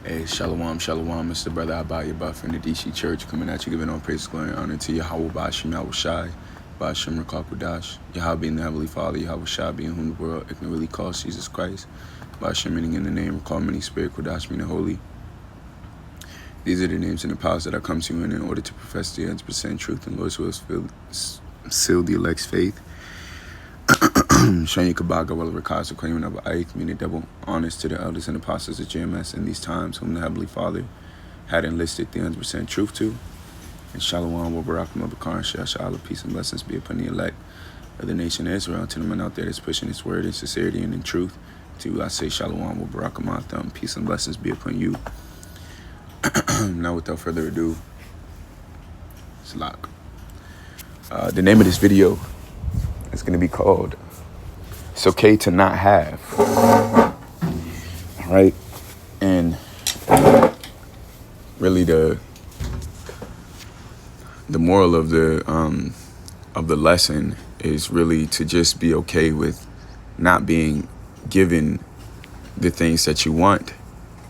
Hey, Shalom, Shalom. It's the brother Abaya Buff in the DC Church coming at you, giving all praise, glory, and honor to Yahweh Bashim Yahweh Shai, Bashim Rakakudash, Yahweh being the Heavenly Father, Yahweh Shai being whom the world ignorantly calls Jesus Christ, Bashim meaning in the name, call many Spirit, Kudash meaning holy. These are the names and the powers that I come to you in order to profess the 100% truth and Lord's will seal the elect's faith. Shani Kabaga Wala Rakaza Kwayun of Ike, meaning double honors to the elders and apostles of JMS in these times, whom the Heavenly Father had enlisted the 100% truth to. And Shalom, wa Barakam Abakar, Shah, peace and blessings be upon the elect of the nation of Israel, to the man out there that's pushing his word in sincerity and in truth. To I say Shalom, wa Barakam Atham, peace and blessings be upon you. Now, without further ado, Salak. The name of this video is going to be called It's Okay to Not Have. All right? And really the moral of the lesson is really to just be okay with not being given the things that you want,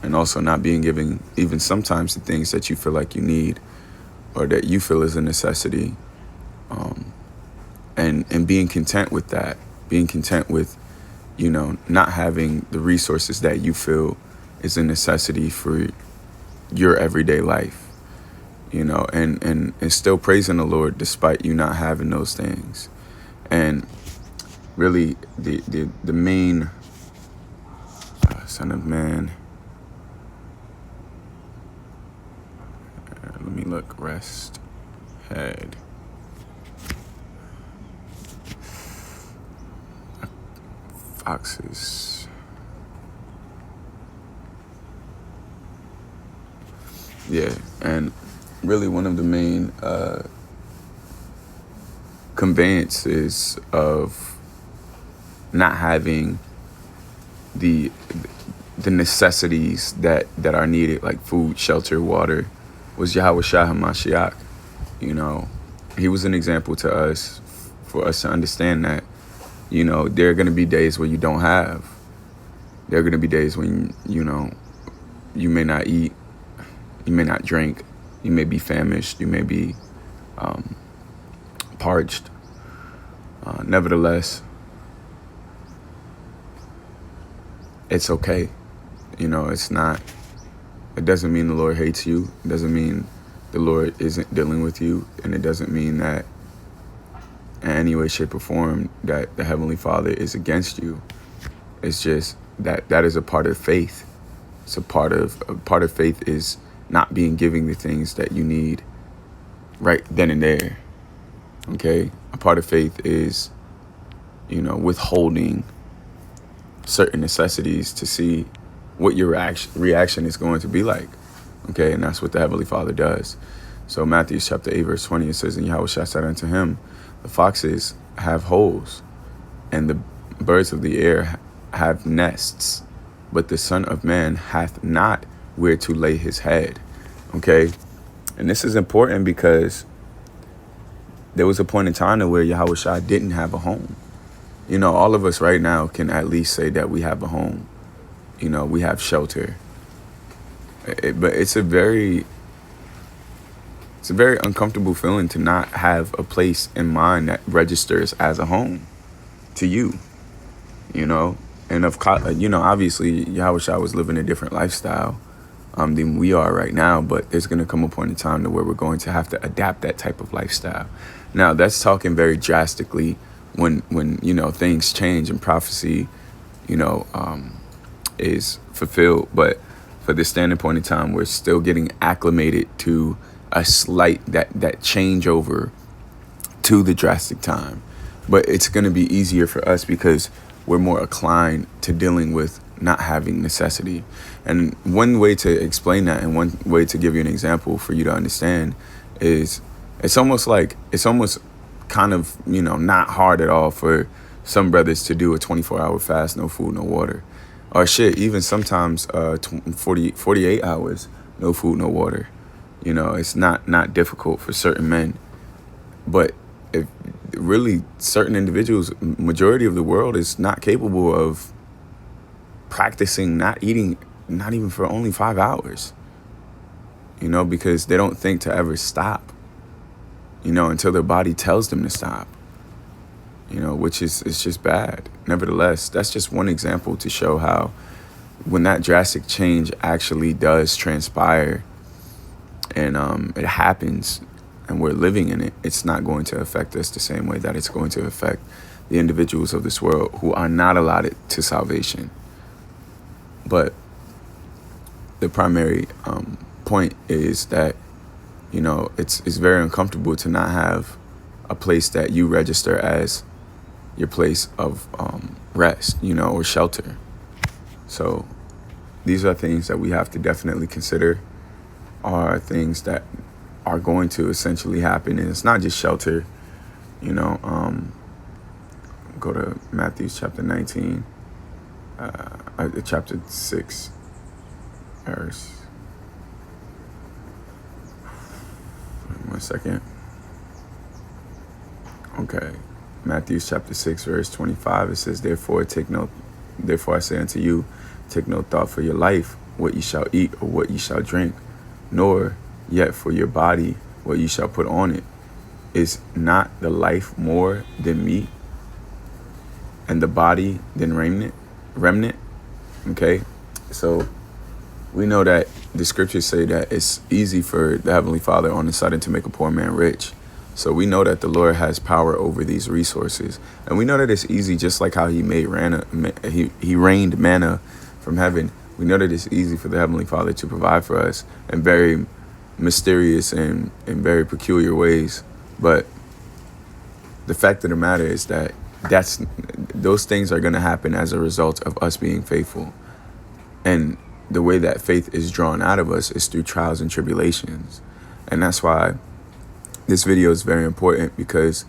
and also not being given even sometimes the things that you feel like you need or that you feel is a necessity. And being content with that, being content with, not having the resources that you feel is a necessity for your everyday life, and still praising the Lord despite you not having those things. And really the main Son of Man, let me look, rest, head. Foxes. Yeah, and really one of the main conveyances of not having the necessities that are needed, like food, shelter, water, was Yahweh Shai HaMashiach. He was an example to us, for us to understand that, there are going to be days where you don't have. There are going to be days when, you may not eat, you may not drink, you may be famished, you may be parched. Nevertheless, it's okay. It doesn't mean the Lord hates you. It doesn't mean the Lord isn't dealing with you. And it doesn't mean that in any way, shape, or form that the Heavenly Father is against you. It's just that is a part of faith. It's a part of faith is not being given the things that you need right then and there. Okay? A part of faith is, withholding certain necessities to see what your reaction is going to be like. Okay? And that's what the Heavenly Father does. So Matthew chapter 8, verse 20, it says, "And Yahweh Shai said unto him, the foxes have holes, and the birds of the air have nests, but the Son of Man hath not where to lay his head." Okay? And this is important because there was a point in time where Yahweh Shai didn't have a home. All of us right now can at least say that we have a home. We have shelter. But it's a very uncomfortable feeling to not have a place in mind that registers as a home to you, And obviously Yahweh Shai was living a different lifestyle than we are right now, but there's going to come a point in time to where we're going to have to adapt that type of lifestyle. Now, that's talking very drastically when things change and prophecy, is fulfilled. But for this standing point in time, we're still getting acclimated to a slight that changeover to the drastic time. But it's going to be easier for us because we're more inclined to dealing with not having necessity. And one way to explain that, and one way to give you an example for you to understand, is it's almost kind of, not hard at all for some brothers to do a 24-hour fast, no food, no water. Or even sometimes 48 hours, no food, no water. It's not difficult for certain men. But if really certain individuals, majority of the world is not capable of practicing not eating not even for only 5 hours, because they don't think to ever stop, until their body tells them to stop, which is it's just bad. Nevertheless, that's just one example to show how when that drastic change actually does transpire and it happens and we're living in it, it's not going to affect us the same way that it's going to affect the individuals of this world who are not allotted to salvation. But the primary point is that, it's very uncomfortable to not have a place that you register as your place of rest, or shelter. So these are things that we have to definitely consider, are things that are going to essentially happen. And it's not just shelter, go to Matthew chapter 19, chapter 6, verse, one second. Okay. Matthew chapter 6, verse 25, it says, Therefore I say unto you, take no thought for your life, what ye shall eat or what ye shall drink, nor yet for your body, what ye shall put on it. Is not the life more than meat, and the body than remnant? Okay, so we know that the scriptures say that it's easy for the Heavenly Father on the sudden to make a poor man rich. So we know that the Lord has power over these resources, and we know that it's easy, just like how he made he rained manna from heaven. We know that it's easy for the Heavenly Father to provide for us in very mysterious and in very peculiar ways. But the fact of the matter is that those things are going to happen as a result of us being faithful. And the way that faith is drawn out of us is through trials and tribulations. And that's why this video is very important, because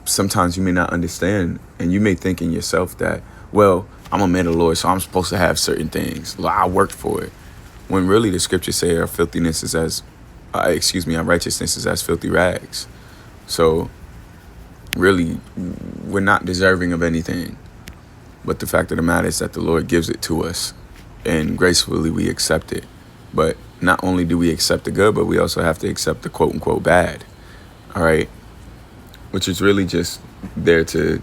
sometimes you may not understand, and you may think in yourself that, well, I'm a man of the Lord, so I'm supposed to have certain things. I worked for it. When really the scriptures say our righteousness is as filthy rags. So really, we're not deserving of anything. But the fact of the matter is that the Lord gives it to us, and gracefully we accept it. But not only do we accept the good, but we also have to accept the quote unquote bad. All right. Which is really just there to,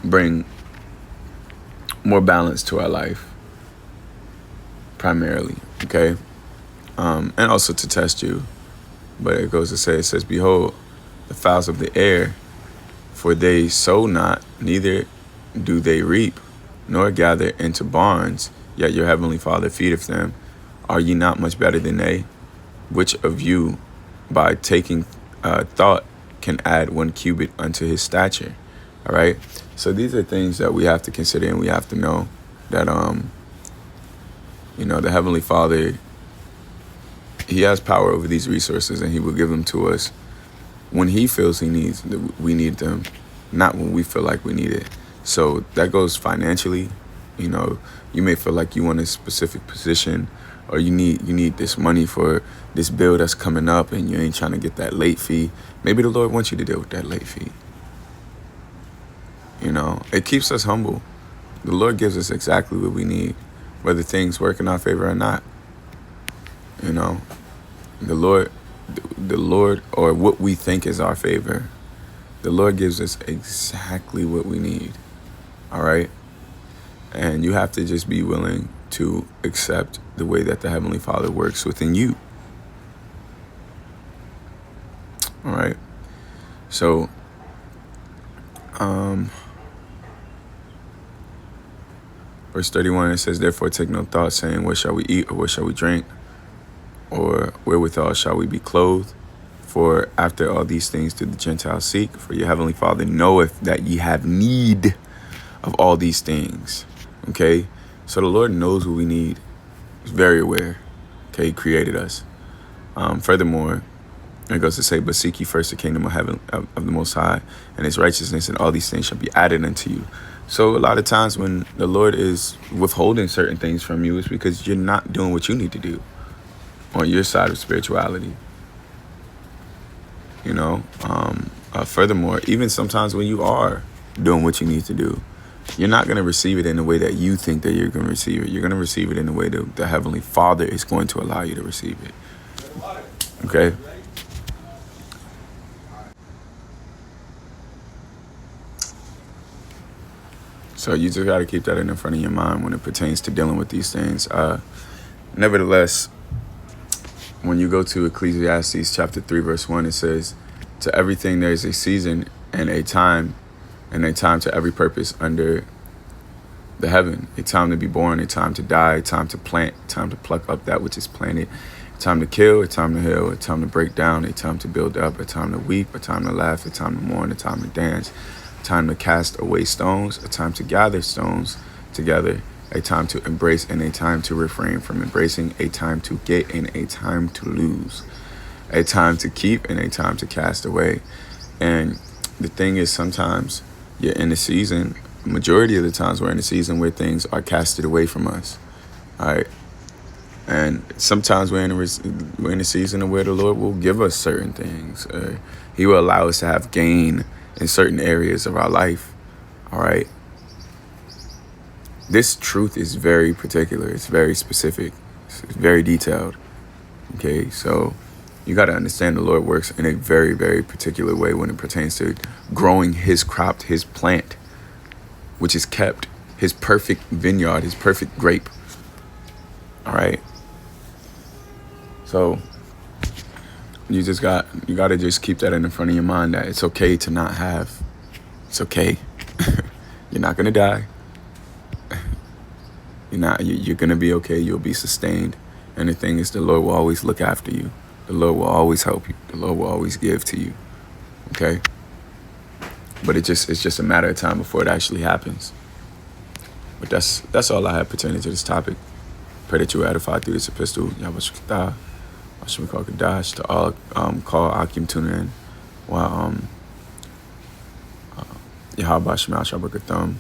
bring more balance to our life, primarily. Okay. And also to test you. But it goes to say, it says, Behold, the fowls of the air, for they sow not, neither do they reap, nor gather into barns, yet your heavenly Father feedeth them. Are ye not much better than they? Which of you, by taking thought, can add 1 cubit unto his stature? All right. So these are things that we have to consider, and we have to know that, the Heavenly Father, he has power over these resources, and he will give them to us when he feels we need them, not when we feel like we need it. So that goes financially. You may feel like you want a specific position, or you need this money for this bill that's coming up, and you ain't trying to get that late fee. Maybe the Lord wants you to deal with that late fee. It keeps us humble. The Lord gives us exactly what we need, whether things work in our favor or not. The Lord, or what we think is our favor, the Lord gives us exactly what we need. All right. And you have to just be willing to accept the way that the Heavenly Father works within you. All right. So, verse 31, it says, Therefore take no thought, saying, What shall we eat, or what shall we drink? Or wherewithal shall we be clothed? For after all these things do the Gentiles seek. For your heavenly Father knoweth that ye have need of all these things. Okay? So the Lord knows what we need. He's very aware. Okay? He created us. Furthermore, it goes to say, But seek ye first the kingdom of heaven, of the Most High, and his righteousness, and all these things shall be added unto you. So a lot of times when the Lord is withholding certain things from you, it's because you're not doing what you need to do on your side of spirituality. Furthermore, even sometimes when you are doing what you need to do, you're not going to receive it in the way that you think that you're going to receive it. You're going to receive it in the way that the Heavenly Father is going to allow you to receive it. Okay? So you just got to keep that in the front of your mind when it pertains to dealing with these things. Nevertheless, when you go to Ecclesiastes chapter 3, verse 1, it says, to everything there is a season and a time to every purpose under the heaven. A time to be born, a time to die, a time to plant, a time to pluck up that which is planted, a time to kill, a time to heal, a time to break down, a time to build up, a time to weep, a time to laugh, a time to mourn, a time to dance, a time to cast away stones, a time to gather stones together, a time to embrace and a time to refrain from embracing, a time to get and a time to lose, a time to keep and a time to cast away. And the thing is, sometimes you're in a season, majority of the times we're in a season where things are casted away from us. All right. And sometimes we're in a season where the Lord will give us certain things. He will allow us to have gain in certain areas of our life. All right. This truth is very particular. It's very specific. It's very detailed. Okay. So you got to understand the Lord works in a very, very particular way when it pertains to growing his crop, his plant, which is kept, his perfect vineyard, his perfect grape. All right. So you got to just keep that in the front of your mind, that it's okay to not have. It's okay. You're not going to die. You're going to be okay. You'll be sustained. And the thing is, the Lord will always look after you. The Lord will always help you. The Lord will always give to you. Okay? But it's just a matter of time before it actually happens. But that's all I have pertaining to this topic. Pray that you were edified through this epistle. Yahweh Kadash to all call Akim tuning in. While Yahweh Shemal Shabbat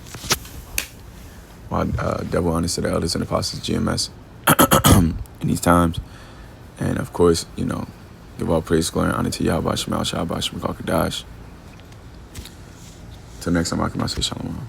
while double honors to the elders and apostles GMS in these times. And of course, give all praise, glory, and honor to Yahweh Shemal Shabbat Kadash. Till next time, I can say shalom.